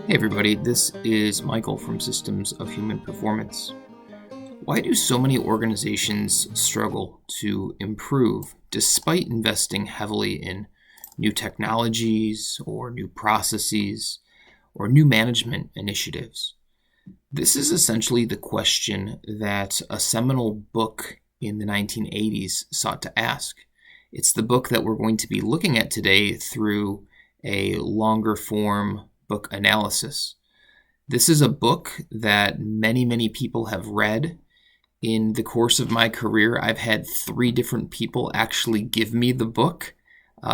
Hey everybody, this is Michael from Systems of Human Performance. Why do so many organizations struggle to improve despite investing heavily in new technologies or new processes or new management initiatives? This is essentially the question that a seminal book in the 1980s sought to ask. It's the book that we're going to be looking at today through a longer form book analysis. This is a book that many people have read. In the course of my career, I've had 3 different people actually give me the book.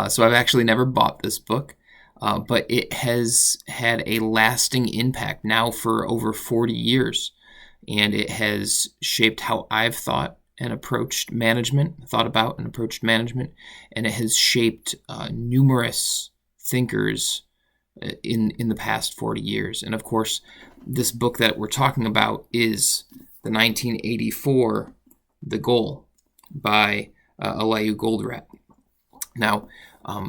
So I've actually never bought this book, but it has had a lasting impact now for over 40 years. And it has shaped how I've thought about and approached management, and it has shaped numerous thinkers in the past 40 years. And of course, this book that we're talking about is the 1984 The Goal by Eliyahu Goldratt. Now,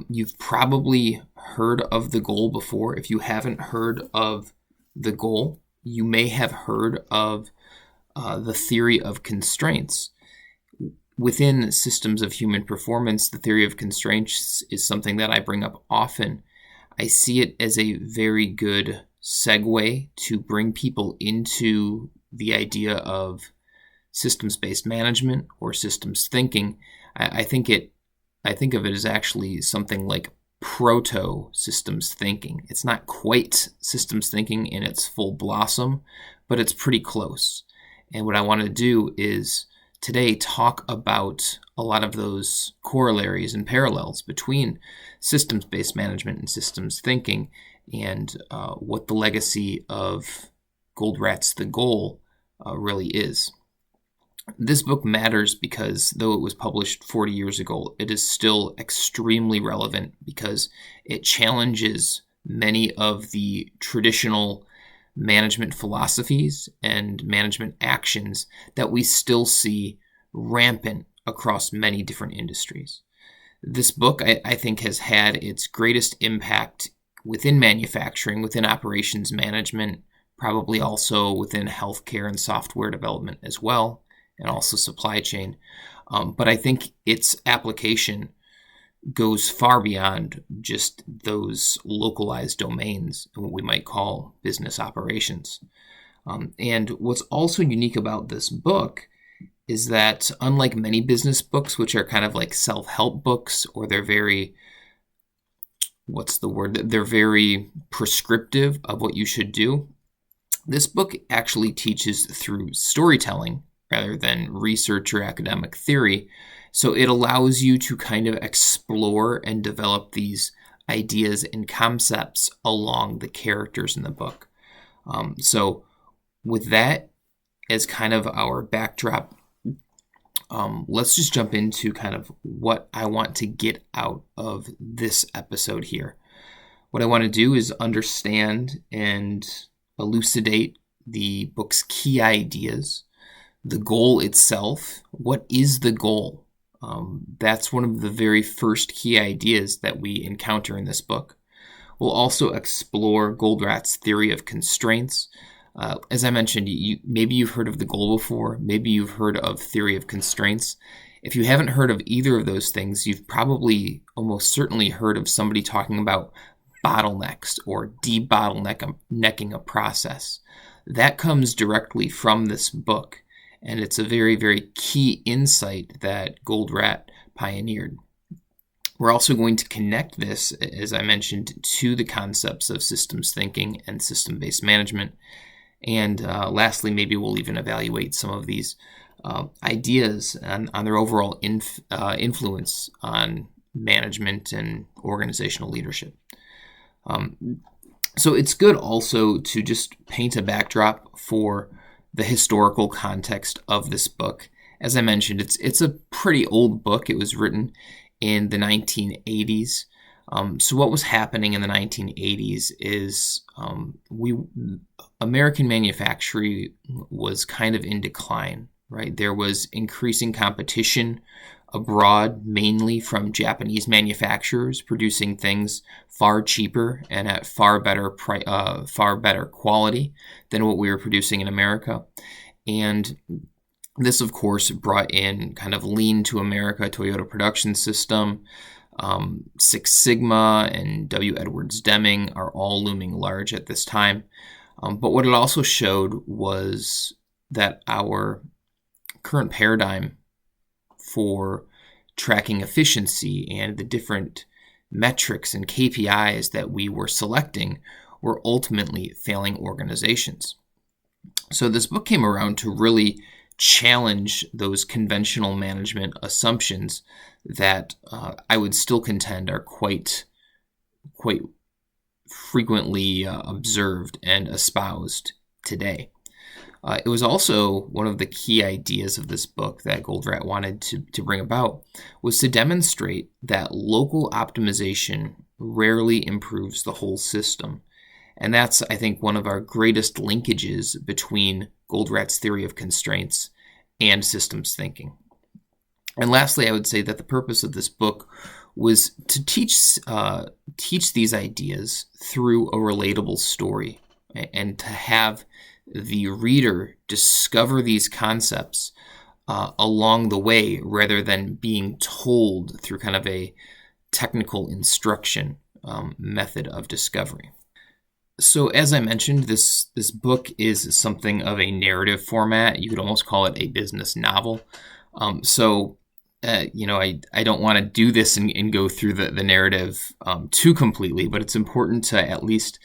you've probably heard of The Goal before. If you haven't heard of The Goal, you may have heard of the theory of constraints. Within Systems of Human Performance, the theory of constraints is something that I bring up often. I see it as a very good segue to bring people into the idea of systems-based management or systems thinking. I think of it as actually something like proto-systems thinking. It's not quite systems thinking in its full blossom, but it's pretty close. And what I want to do is today talk about a lot of those corollaries and parallels between systems-based management and systems thinking, and what the legacy of Goldratt's The Goal really is. This book matters because though it was published 40 years ago, it is still extremely relevant because it challenges many of the traditional management philosophies and management actions that we still see rampant across many different industries. This book, I think, has had its greatest impact within manufacturing, within operations management, probably also within healthcare and software development as well, and also supply chain. But I think its application goes far beyond just those localized domains and what we might call business operations. And what's also unique about this book is that unlike many business books, which are kind of like self-help books, or they're very, they're very prescriptive of what you should do, this book actually teaches through storytelling rather than research or academic theory. So it allows you to kind of explore and develop these ideas and concepts along the characters in the book. So with that as kind of our backdrop, let's just jump into kind of what I want to get out of this episode here. What I want to do is understand and elucidate the book's key ideas, the goal itself. What is the goal? That's one of the very first key ideas that we encounter in this book. We'll also explore Goldratt's theory of constraints. As I mentioned, maybe you've heard of the goal before, maybe you've heard of theory of constraints. If you haven't heard of either of those things, you've probably almost certainly heard of somebody talking about bottlenecks or de-bottlenecking a process. That comes directly from this book, and it's a very key insight that Goldratt pioneered. We're also going to connect this, as I mentioned, to the concepts of systems thinking and system-based management. And lastly, maybe we'll even evaluate some of these ideas on their overall influence on management and organizational leadership. So it's good also to just paint a backdrop for the historical context of this book. As I mentioned, it's a pretty old book. It was written in the 1980s. So what was happening in the 1980s is American manufacturing was kind of in decline, right? There was increasing competition abroad, mainly from Japanese manufacturers, producing things far cheaper and at far better quality than what we were producing in America. And this, of course, brought in kind of lean to America Toyota production system. Six Sigma and W. Edwards Deming are all looming large at this time. But what it also showed was that our current paradigm for tracking efficiency and the different metrics and KPIs that we were selecting were ultimately failing organizations. So this book came around to really challenge those conventional management assumptions that I would still contend are quite frequently observed and espoused today. It was also one of the key ideas of this book that Goldratt wanted to bring about was to demonstrate that local optimization rarely improves the whole system. And that's, I think, one of our greatest linkages between Goldratt's theory of constraints and systems thinking. And lastly, I would say that the purpose of this book was to teach these ideas through a relatable story and to have the reader discover these concepts along the way rather than being told through kind of a technical instruction method of discovery. So as I mentioned, this book is something of a narrative format. You could almost call it a business novel. I don't want to do this and go through the narrative too completely, but it's important to at least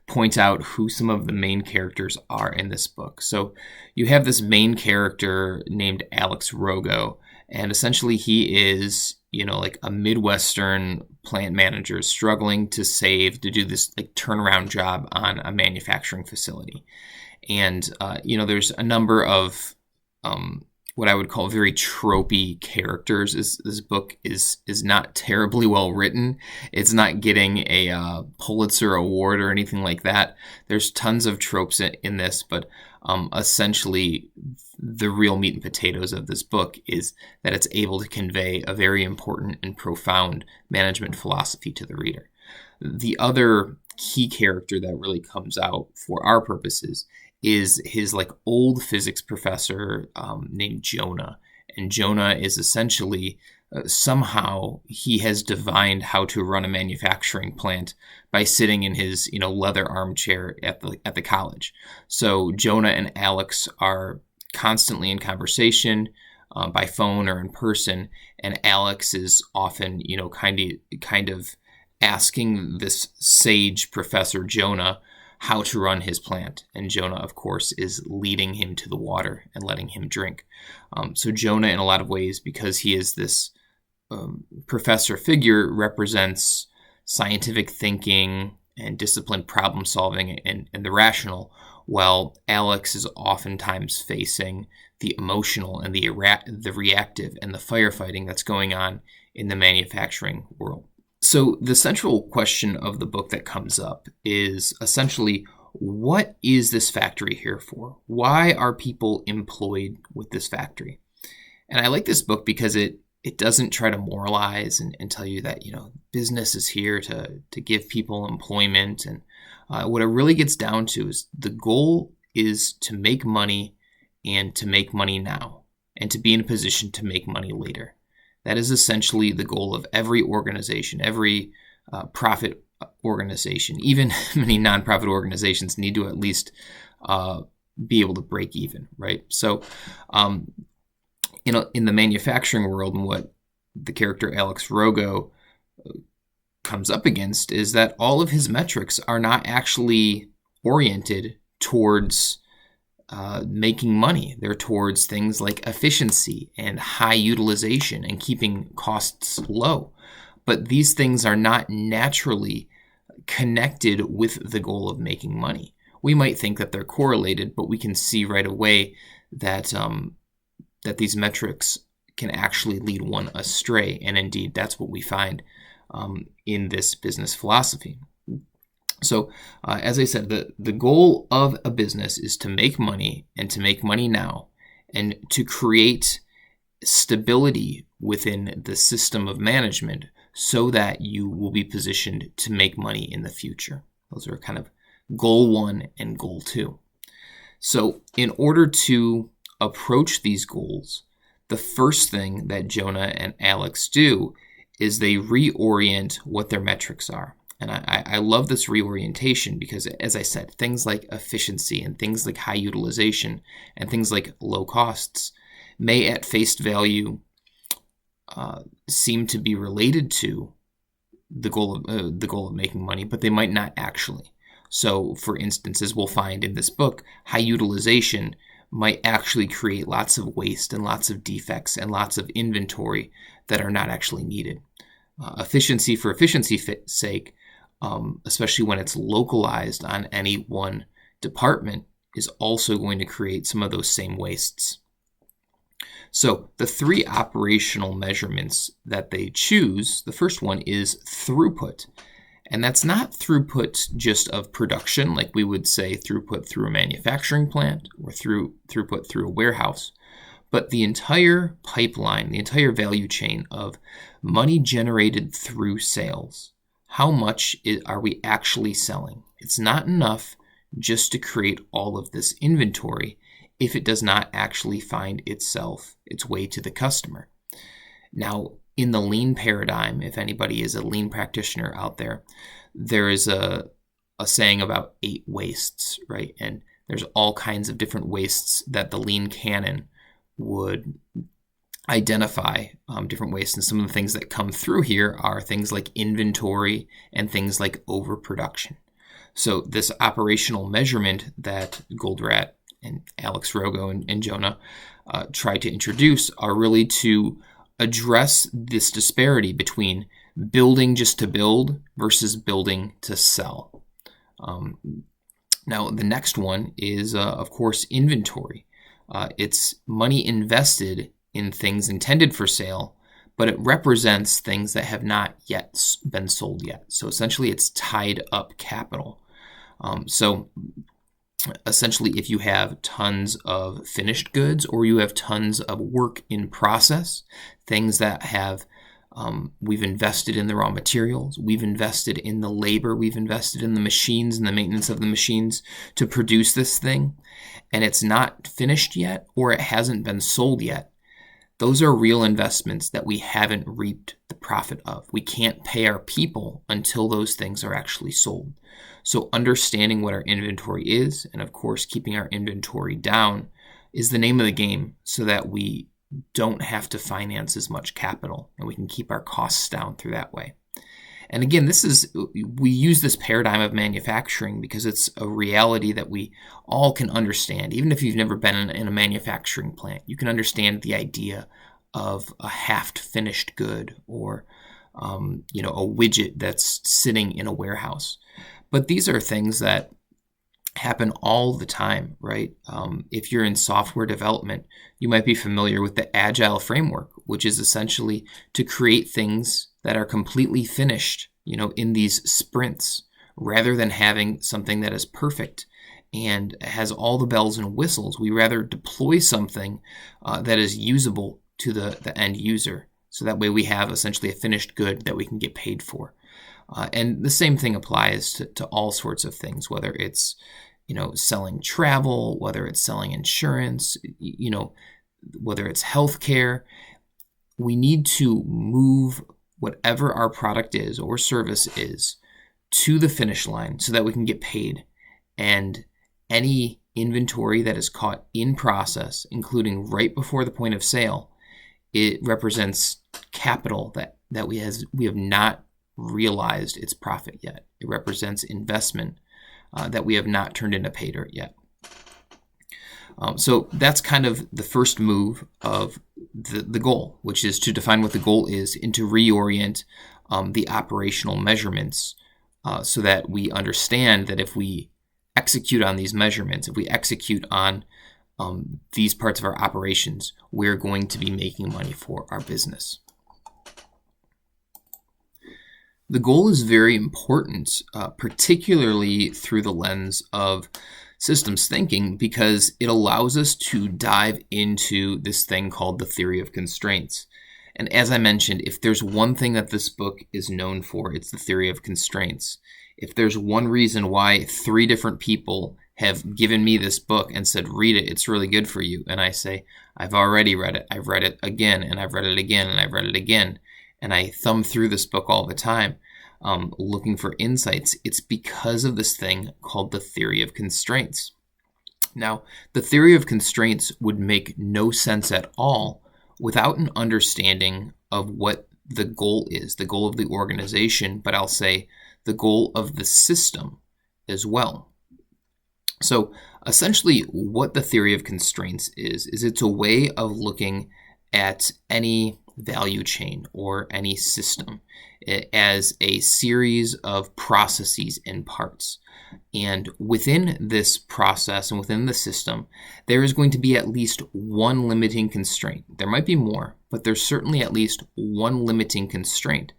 point out who some of the main characters are in this book. So you have this main character named Alex Rogo, and essentially he is, like a Midwestern plant manager struggling to do this like turnaround job on a manufacturing facility. And, there's a number of what I would call very tropey characters. This book is not terribly well written. It's not getting a Pulitzer Award or anything like that. There's tons of tropes in this, but essentially the real meat and potatoes of this book is that it's able to convey a very important and profound management philosophy to the reader. The other key character that really comes out for our purposes is his old physics professor named Jonah. And Jonah is essentially somehow he has divined how to run a manufacturing plant by sitting in his leather armchair at the college. So Jonah and Alex are constantly in conversation by phone or in person, and Alex is often kind of asking this sage professor Jonah how to run his plant. And Jonah, of course, is leading him to the water and letting him drink. So Jonah, in a lot of ways, because he is this professor figure, represents scientific thinking and disciplined problem solving and the rational, while Alex is oftentimes facing the emotional and the reactive and the firefighting that's going on in the manufacturing world. So the central question of the book that comes up is essentially, what is this factory here for? Why are people employed with this factory? And I like this book because it doesn't try to moralize and tell you that, business is here to give people employment. And what it really gets down to is the goal is to make money and to make money now and to be in a position to make money later. That is essentially the goal of every organization, every profit organization. Even many nonprofit organizations need to at least be able to break even, right? So, in the manufacturing world, and what the character Alex Rogo comes up against is that all of his metrics are not actually oriented towards making money. They're towards things like efficiency and high utilization and keeping costs low. But these things are not naturally connected with the goal of making money. We might think that they're correlated, but we can see right away that that these metrics can actually lead one astray. And indeed, that's what we find in this business philosophy. So, as I said, the goal of a business is to make money and to make money now and to create stability within the system of management so that you will be positioned to make money in the future. Those are kind of goal 1 and goal 2. So in order to approach these goals, the first thing that Jonah and Alex do is they reorient what their metrics are. And I love this reorientation because, as I said, things like efficiency and things like high utilization and things like low costs may at face value seem to be related to the goal of making money, but they might not actually. So, for instance, as we'll find in this book, high utilization might actually create lots of waste and lots of defects and lots of inventory that are not actually needed. Efficiency for efficiency's sake, especially when it's localized on any one department, is also going to create some of those same wastes. So the 3 operational measurements that they choose, the first one is throughput. And that's not throughput just of production, like we would say throughput through a manufacturing plant or throughput through a warehouse, but the entire pipeline, the entire value chain of money generated through sales. How much are we actually selling? It's not enough just to create all of this inventory if it does not actually find its way to the customer. Now, in the lean paradigm, if anybody is a lean practitioner out there, there is a saying about 8 wastes, right? And there's all kinds of different wastes that the lean canon would identify, different wastes. And some of the things that come through here are things like inventory and things like overproduction. So this operational measurement that Goldratt and Alex Rogo and Jonah tried to introduce are really to address this disparity between building just to build versus building to sell. Now, the next one is, of course, inventory. It's money invested in things intended for sale, but it represents things that have not yet been sold yet. So essentially, it's tied up capital. So essentially, if you have tons of finished goods or you have tons of work in process, things that have, we've invested in the raw materials, we've invested in the labor, we've invested in the machines and the maintenance of the machines to produce this thing, and it's not finished yet or it hasn't been sold yet, those are real investments that we haven't reaped the profit of. We can't pay our people until those things are actually sold. So understanding what our inventory is, and of course keeping our inventory down, is the name of the game so that we don't have to finance as much capital and we can keep our costs down through that way. And again, we use this paradigm of manufacturing because it's a reality that we all can understand. Even if you've never been in a manufacturing plant, you can understand the idea of a half-finished good or a widget that's sitting in a warehouse. But these are things that happen all the time, right? If you're in software development, you might be familiar with the Agile framework, which is essentially to create things that are completely finished, in these sprints, rather than having something that is perfect and has all the bells and whistles. We rather deploy something that is usable to the end user. So that way we have essentially a finished good that we can get paid for. And the same thing applies to all sorts of things, whether it's, selling travel, whether it's selling insurance, whether it's healthcare. We need to move whatever our product is or service is to the finish line so that we can get paid. And any inventory that is caught in process, including right before the point of sale, it represents capital that we have not realized its profit yet. It represents investment that we have not turned into pay dirt yet. So that's kind of the first move of the goal, which is to define what the goal is and to reorient the operational measurements so that we understand that if we execute on these measurements, if we execute on these parts of our operations, we're going to be making money for our business. The goal is very important, particularly through the lens of systems thinking, because it allows us to dive into this thing called the theory of constraints. And as I mentioned, if there's one thing that this book is known for, it's the theory of constraints. If there's one reason why 3 different people have given me this book and said, read it, it's really good for you, and I say, I've already read it, I've read it again, and I've read it again, and I've read it again, and I thumb through this book all the time, looking for insights, it's because of this thing called the theory of constraints. Now, the theory of constraints would make no sense at all without an understanding of what the goal is, the goal of the organization, but I'll say the goal of the system as well. So essentially what the theory of constraints is it's a way of looking at any value chain or any system as a series of processes and parts. And within this process and within the system, there is going to be at least one limiting constraint. There might be more, but there's certainly at least one limiting constraint.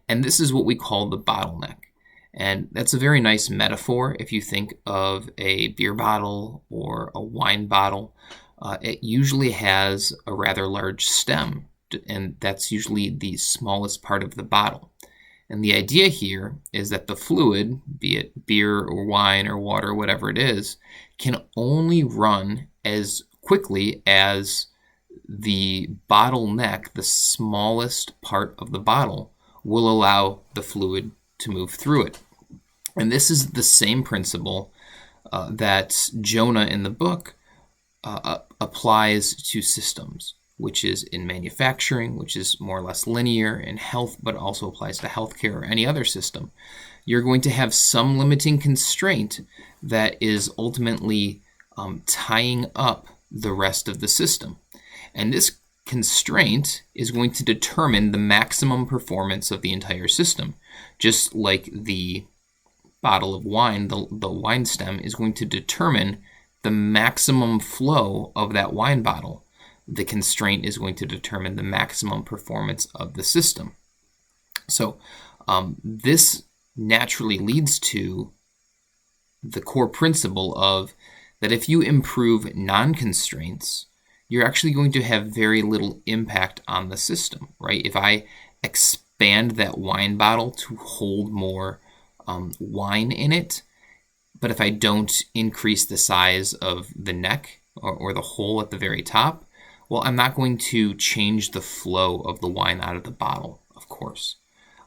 And this is what we call the bottleneck. And that's a very nice metaphor if you think of a beer bottle or a wine bottle. It usually has a rather large stem, and that's usually the smallest part of the bottle. And the idea here is that the fluid, be it beer or wine or water, whatever it is, can only run as quickly as the bottleneck, the smallest part of the bottle, will allow the fluid to move through it. And this is the same principle that Jonah in the book applies to systems, which is in manufacturing, which is more or less linear, in health, but also applies to healthcare or any other system. You're going to have some limiting constraint that is ultimately tying up the rest of the system. And this constraint is going to determine the maximum performance of the entire system, just like the bottle of wine, the wine stem, is going to determine the maximum flow of that wine bottle. The constraint is going to determine the maximum performance of the system. So this naturally leads to the core principle of that if you improve non-constraints, you're actually going to have very little impact on the system, right? If I expand that wine bottle to hold more wine in it, but if I don't increase the size of the neck or the hole at the very top, well, I'm not going to change the flow of the wine out of the bottle, of course.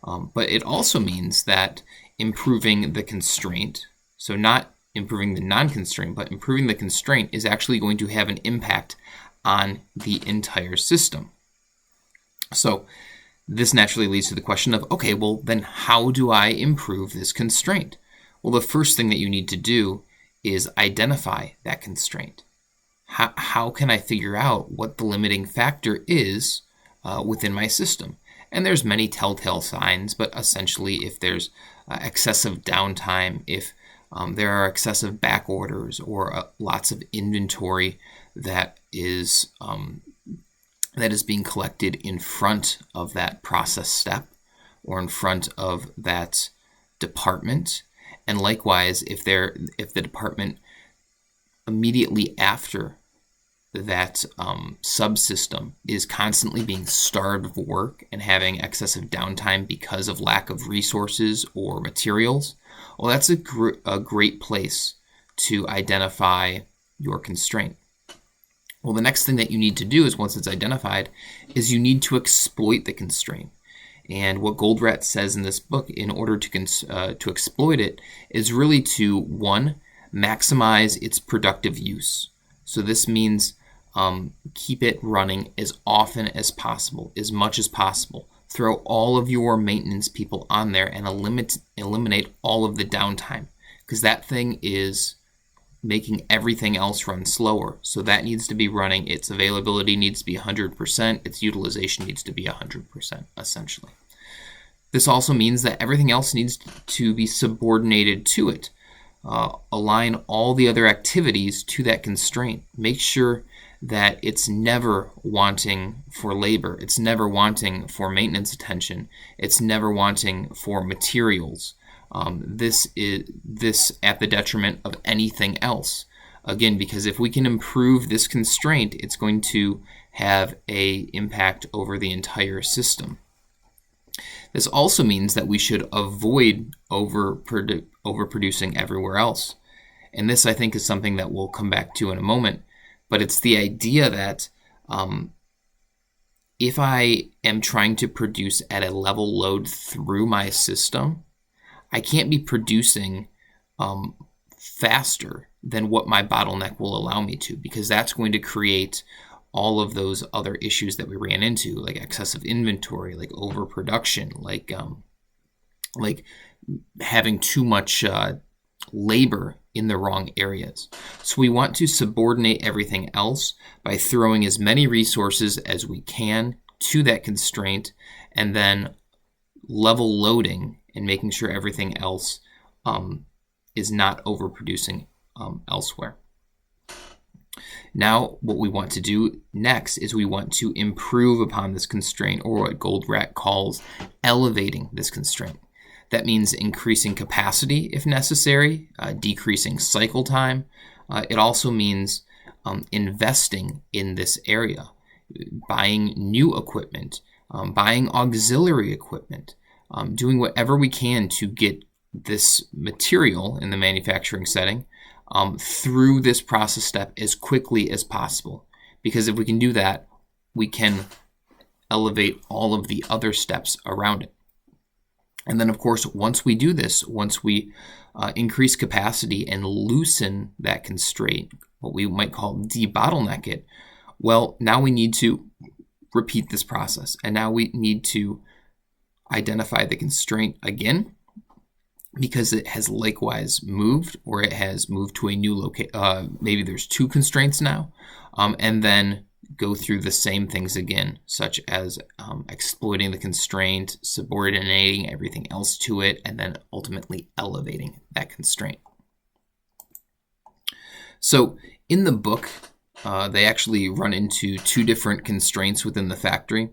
But it also means that improving the constraint, so not improving the non-constraint, but improving the constraint is actually going to have an impact on the entire system. So this naturally leads to the question of, okay, well, then how do I improve this constraint? Well, the first thing that you need to do is identify that constraint. How can I figure out what the limiting factor is within my system? And there's many telltale signs, but essentially if there's excessive downtime, if there are excessive back orders or lots of inventory that is being collected in front of that process step or in front of that department. And likewise, if the department immediately after that subsystem is constantly being starved of work and having excessive downtime because of lack of resources or materials, well, that's a great place to identify your constraint. Well, the next thing that you need to do is, once it's identified, is you need to exploit the constraint. And what Goldratt says in this book, in order to exploit it, is really to, one, maximize its productive use. So this means keep it running as often as possible, as much as possible. Throw all of your maintenance people on there and eliminate all of the downtime, because that thing is making everything else run slower. So that needs to be running. Its availability needs to be 100%. Its utilization needs to be 100%, essentially. This also means that everything else needs to be subordinated to it. Align all the other activities to that constraint. Make sure that it's never wanting for labor. It's never wanting for maintenance attention. It's never wanting for materials. This at the detriment of anything else. Again, because if we can improve this constraint, it's going to have a impact over the entire system. This also means that we should avoid overproducing everywhere else. And this, I think, is something that we'll come back to in a moment. But it's the idea that if I am trying to produce at a level load through my system, I can't be producing faster than what my bottleneck will allow me to, because that's going to create all of those other issues that we ran into, like excessive inventory, like overproduction, like having too much labor in the wrong areas. So we want to subordinate everything else by throwing as many resources as we can to that constraint, and then level loading and making sure everything else is not overproducing elsewhere. Now, what we want to do next is we want to improve upon this constraint, or what Goldratt calls elevating this constraint. That means increasing capacity if necessary, decreasing cycle time. It also means investing in this area, buying new equipment, buying auxiliary equipment, doing whatever we can to get this material in the manufacturing setting through this process step as quickly as possible. Because if we can do that, we can elevate all of the other steps around it. And then, of course, once we do this, once we increase capacity and loosen that constraint, what we might call debottleneck it, well, now we need to repeat this process. And now we need to identify the constraint again, because it has likewise moved, or it has moved to a new location. Maybe there's two constraints now, and then go through the same things again, such as exploiting the constraint, subordinating everything else to it, and then ultimately elevating that constraint. So in the book, they actually run into two different constraints within the factory.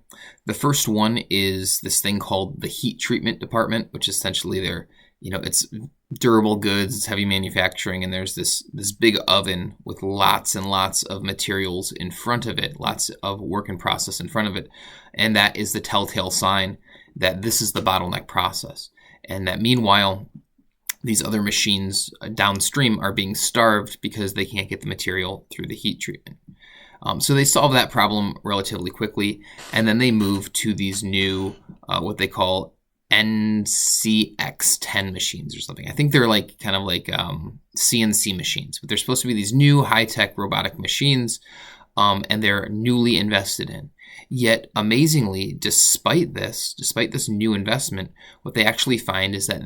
The first one is this thing called the heat treatment department, which essentially it's durable goods, it's heavy manufacturing, and there's this big oven with lots and lots of materials in front of it, lots of work in process in front of it, and that is the telltale sign that this is the bottleneck process, and that meanwhile these other machines downstream are being starved because they can't get the material through the heat treatment. So they solve that problem relatively quickly, and then they move to these new what they call NCX10 machines or something. I think they're kind of like CNC machines, but they're supposed to be these new high-tech robotic machines, and they're newly invested in. Yet, amazingly, despite this new investment, what they actually find is that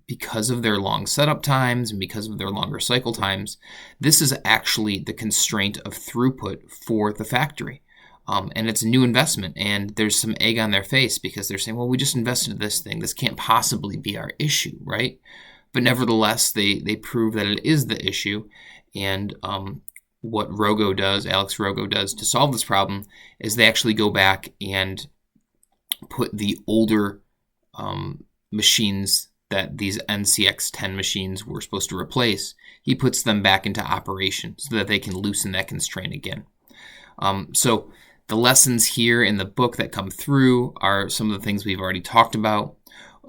because of their long setup times and because of their longer cycle times, this is actually the constraint of throughput for the factory. And it's a new investment, and there's some egg on their face because they're saying, well, we just invested in this thing. This can't possibly be our issue, right? But nevertheless, they prove that it is the issue. And what Alex Rogo does to solve this problem is they actually go back and put the older machines that these NCX10 machines were supposed to replace, he puts them back into operation so that they can loosen that constraint again. So the lessons here in the book that come through are some of the things we've already talked about,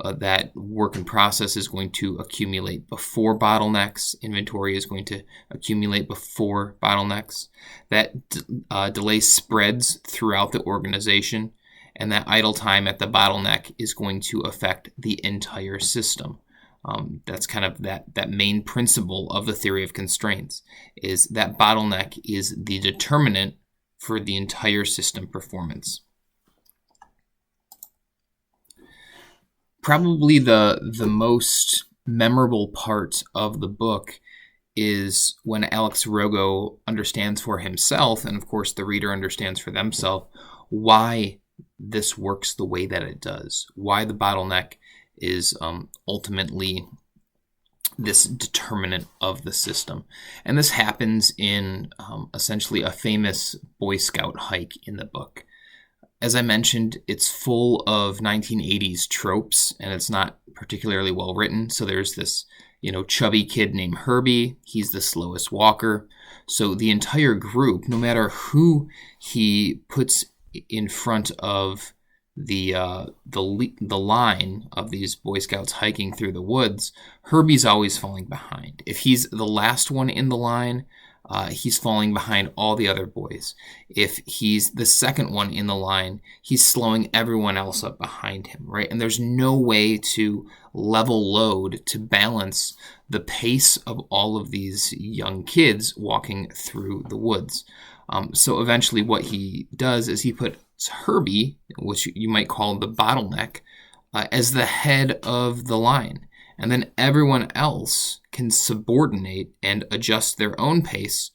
that work in process is going to accumulate before bottlenecks, inventory is going to accumulate before bottlenecks, that delay spreads throughout the organization, and that idle time at the bottleneck is going to affect the entire system. That's kind of that main principle of the theory of constraints, is that bottleneck is the determinant for the entire system performance. Probably the most memorable part of the book is when Alex Rogo understands for himself, and of course the reader understands for themselves, why this works the way that it does, why the bottleneck is ultimately this determinant of the system. And this happens in essentially a famous Boy Scout hike in the book. As I mentioned, it's full of 1980s tropes, and it's not particularly well written. So there's this chubby kid named Herbie. He's the slowest walker. So the entire group, no matter who he puts in front of the line of these Boy Scouts hiking through the woods, Herbie's always falling behind. If he's the last one in the line, he's falling behind all the other boys. If he's the second one in the line, he's slowing everyone else up behind him, right? And there's no way to level load to balance the pace of all of these young kids walking through the woods. So eventually what he does is he puts Herbie, which you might call the bottleneck, as the head of the line. And then everyone else can subordinate and adjust their own pace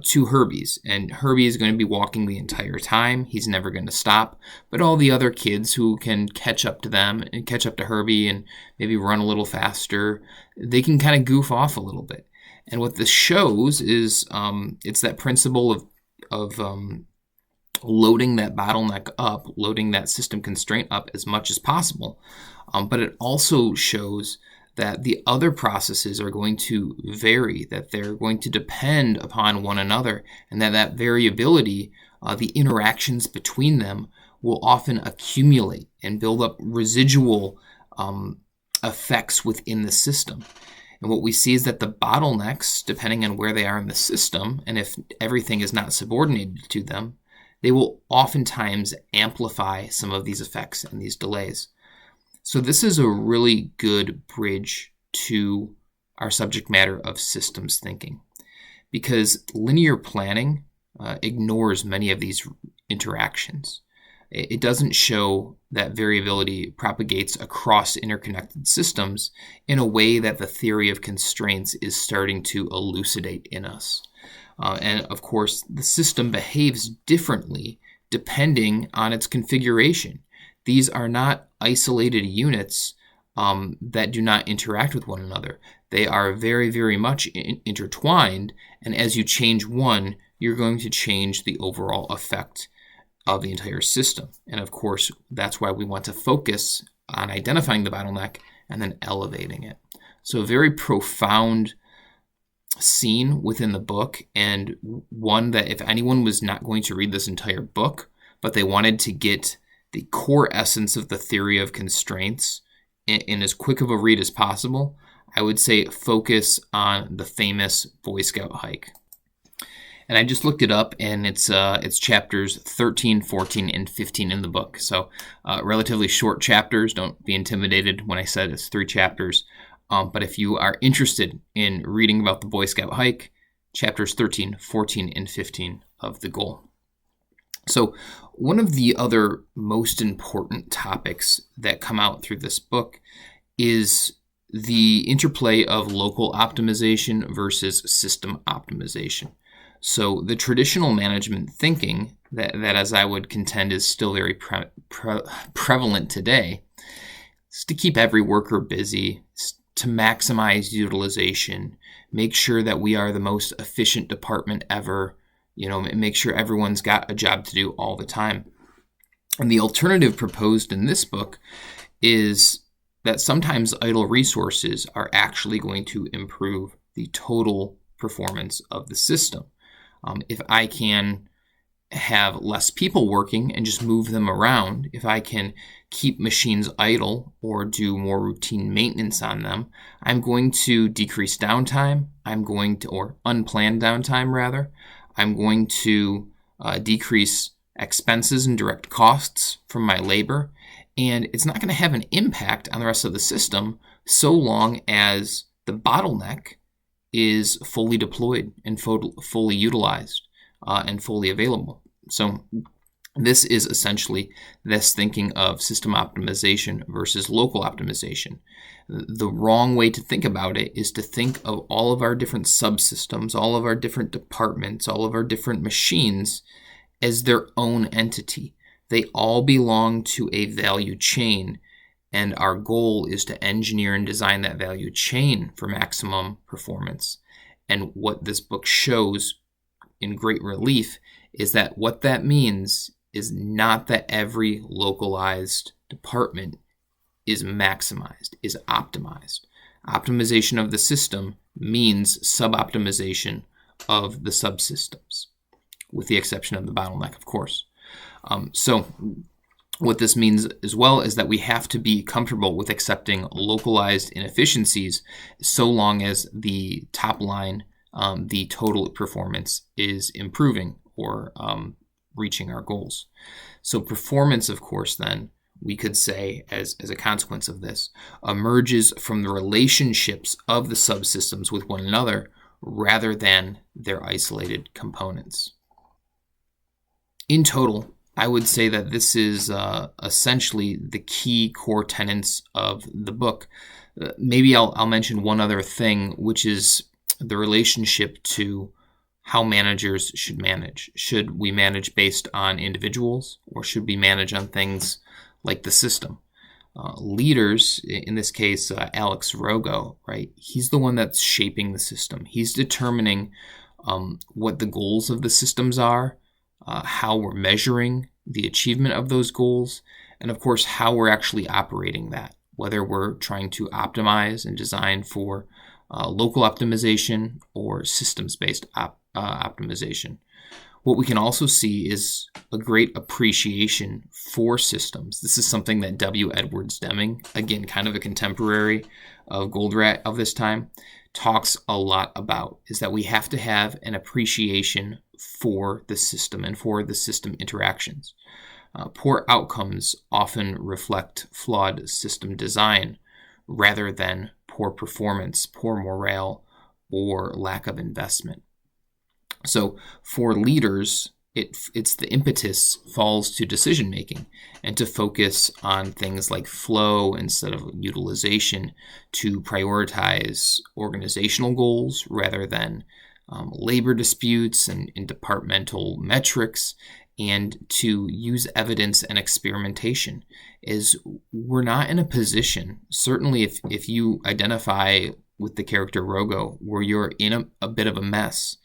to Herbie's. And Herbie is going to be walking the entire time. He's never going to stop. But all the other kids who can catch up to them and catch up to Herbie and maybe run a little faster, they can kind of goof off a little bit. And what this shows is it's that principle of loading that bottleneck up, loading that system constraint up as much as possible. But it also shows that the other processes are going to vary, that they're going to depend upon one another, and that variability, the interactions between them, will often accumulate and build up residual effects within the system. And what we see is that the bottlenecks, depending on where they are in the system, and if everything is not subordinated to them, they will oftentimes amplify some of these effects and these delays. So this is a really good bridge to our subject matter of systems thinking, because linear planning ignores many of these interactions. It doesn't show that variability propagates across interconnected systems in a way that the theory of constraints is starting to elucidate in us. And of course, the system behaves differently depending on its configuration. These are not isolated units that do not interact with one another. They are very, very much intertwined, and as you change one, you're going to change the overall effect of the entire system. And of course, that's why we want to focus on identifying the bottleneck and then elevating it. So a very profound scene within the book, and one that if anyone was not going to read this entire book, but they wanted to get the core essence of the theory of constraints in as quick of a read as possible, I would say focus on the famous Boy Scout hike. And I just looked it up, and it's chapters 13, 14, and 15 in the book. So relatively short chapters. Don't be intimidated when I said it's 3 chapters. But if you are interested in reading about the Boy Scout hike, chapters 13, 14, and 15 of The Goal. So one of the other most important topics that come out through this book is the interplay of local optimization versus system optimization. So the traditional management thinking that as I would contend is still very prevalent today is to keep every worker busy, to maximize utilization, make sure that we are the most efficient department ever, make sure everyone's got a job to do all the time. And the alternative proposed in this book is that sometimes idle resources are actually going to improve the total performance of the system. If I can have less people working and just move them around, if I can keep machines idle or do more routine maintenance on them, I'm going to decrease downtime, or unplanned downtime rather. I'm going to decrease expenses and direct costs from my labor, and it's not going to have an impact on the rest of the system so long as the bottleneck is fully deployed and fully utilized and fully available. So this is essentially this thinking of system optimization versus local optimization. The wrong way to think about it is to think of all of our different subsystems, all of our different departments, all of our different machines as their own entity. They all belong to a value chain, and our goal is to engineer and design that value chain for maximum performance. And what this book shows in great relief is that what that means is not that every localized department is maximized, is optimized. Optimization of the system means sub-optimization of the subsystems, with the exception of the bottleneck, of course. So what this means as well is that we have to be comfortable with accepting localized inefficiencies so long as the top line, the total performance, is improving or reaching our goals. So performance, of course, then, we could say, as a consequence of this, emerges from the relationships of the subsystems with one another rather than their isolated components. In total, I would say that this is essentially the key core tenets of the book. Maybe I'll mention one other thing, which is the relationship to how managers should manage. Should we manage based on individuals, or should we manage on things like the system? Leaders, in this case, Alex Rogo, right? He's the one that's shaping the system. He's determining what the goals of the systems are, how we're measuring the achievement of those goals, and of course, how we're actually operating that, whether we're trying to optimize and design for local optimization or systems-based optimization. What we can also see is a great appreciation for systems. This is something that W. Edwards Deming, again, kind of a contemporary of Goldratt of this time, talks a lot about, is that we have to have an appreciation for the system and for the system interactions. Poor outcomes often reflect flawed system design rather than poor performance, poor morale, or lack of investment. So for leaders, it's the impetus falls to decision making and to focus on things like flow instead of utilization, to prioritize organizational goals rather than labor disputes and departmental metrics, and to use evidence and experimentation. Is we're not in a position, certainly if you identify with the character Rogo, where you're in a bit of a mess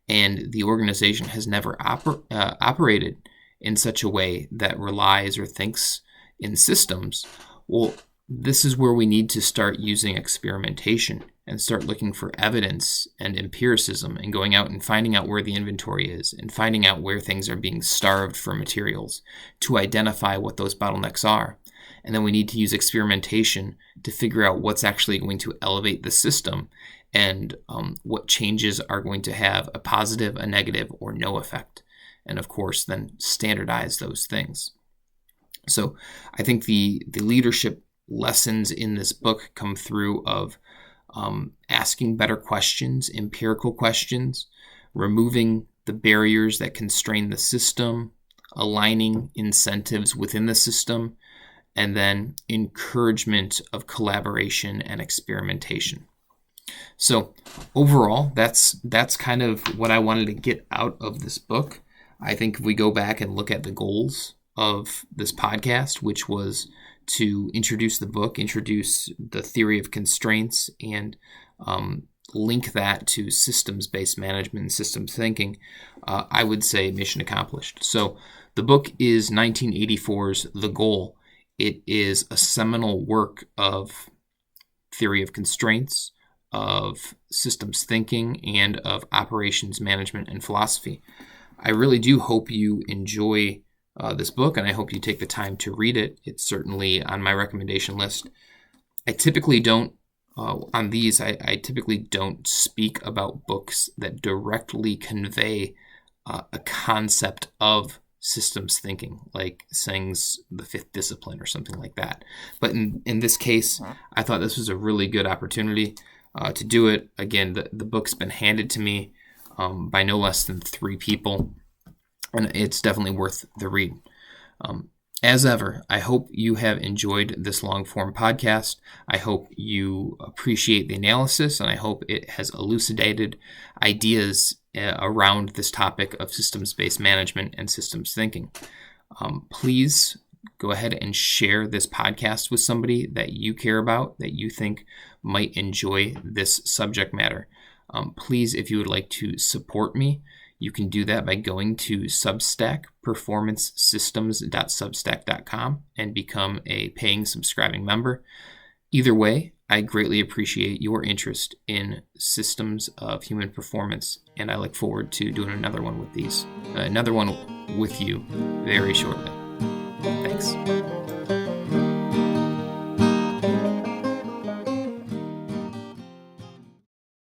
and the organization has never operated in such a way that relies or thinks in systems, well, this is where we need to start using experimentation and start looking for evidence and empiricism and going out and finding out where the inventory is and finding out where things are being starved for materials to identify what those bottlenecks are. And then we need to use experimentation to figure out what's actually going to elevate the system and what changes are going to have a positive, a negative, or no effect. And of course, then standardize those things. So I think the leadership lessons in this book come through of asking better questions, empirical questions, removing the barriers that constrain the system, aligning incentives within the system, and then encouragement of collaboration and experimentation. So overall, that's kind of what I wanted to get out of this book. I think if we go back and look at the goals of this podcast, which was to introduce the book, introduce the theory of constraints, and link that to systems-based management and systems thinking, I would say mission accomplished. So the book is 1984's The Goal. It is a seminal work of theory of constraints, of systems thinking, and of operations management and philosophy. I really do hope you enjoy this book, and I hope you take the time to read it. It's certainly on my recommendation list. I typically don't, on these, I typically don't speak about books that directly convey a concept of systems thinking, like Seng's The Fifth Discipline or something like that. But in this case, I thought this was a really good opportunity to do it. Again, the book's been handed to me by no less than 3 people, and it's definitely worth the read. As ever, I hope you have enjoyed this long-form podcast. I hope you appreciate the analysis, and I hope it has elucidated ideas around this topic of systems-based management and systems thinking. Please go ahead and share this podcast with somebody that you care about, that you think might enjoy this subject matter. Please, if you would like to support me, you can do that by going to Substack, performancesystems.substack.com, and become a paying subscribing member. Either way, I greatly appreciate your interest in systems of human performance, and I look forward to doing another one with you very shortly. Thanks.